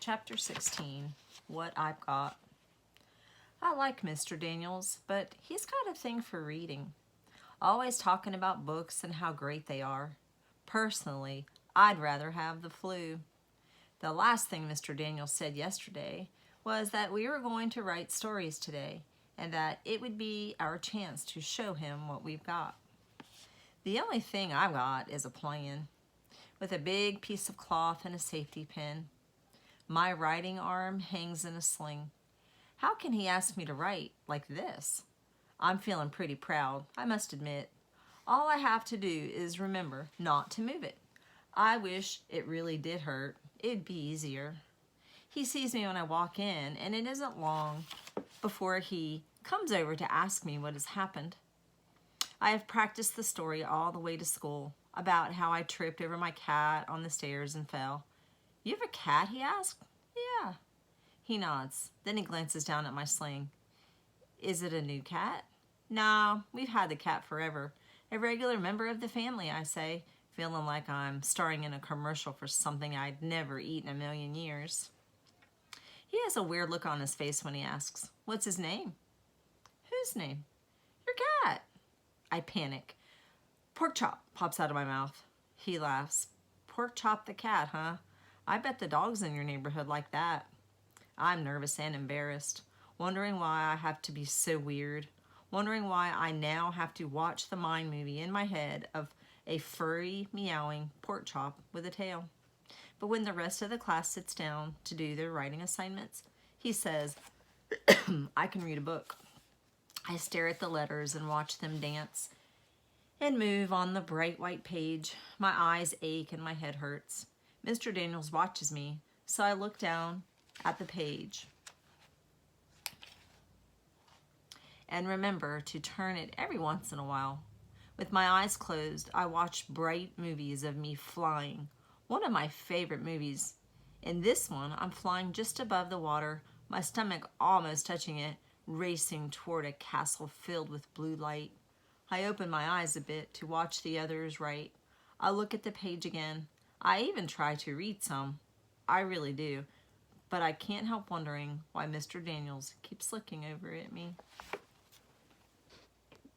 Chapter 16, What I've Got. I like Mr. Daniels, but he's got a thing for reading. Always talking about books and how great they are. Personally, I'd rather have the flu. The last thing Mr. Daniels said yesterday was that we were going to write stories today and that it would be our chance to show him what we've got. The only thing I've got is a plan with a big piece of cloth and a safety pin. My writing arm hangs in a sling. How can he ask me to write like this? I'm feeling pretty proud, I must admit. All I have to do is remember not to move it. I wish it really did hurt. It'd be easier. He sees me when I walk in, and it isn't long before he comes over to ask me what has happened. I have practiced the story all the way to school about how I tripped over my cat on the stairs and fell. You have a cat, he asked. Yeah. He nods. Then he glances down at my sling. Is it a new cat? No, we've had the cat forever. A regular member of the family, I say, feeling like I'm starring in a commercial for something I'd never eaten in a million years. He has a weird look on his face when he asks, what's his name? Whose name? Your cat. I panic. Pork Chop pops out of my mouth. He laughs. Pork Chop the cat, huh? I bet the dogs in your neighborhood like that. I'm nervous and embarrassed, wondering why I have to be so weird, wondering why I now have to watch the mind movie in my head of a furry, meowing pork chop with a tail. But when the rest of the class sits down to do their writing assignments, he says, I can read a book. I stare at the letters and watch them dance and move on the bright white page. My eyes ache and my head hurts. Mr. Daniels watches me, so I look down at the page and remember to turn it every once in a while. With my eyes closed, I watch bright movies of me flying. One of my favorite movies. In this one, I'm flying just above the water, my stomach almost touching it, racing toward a castle filled with blue light. I open my eyes a bit to watch the others write. I look at the page again. I even try to read some. I really do. But I can't help wondering why Mr. Daniels keeps looking over at me.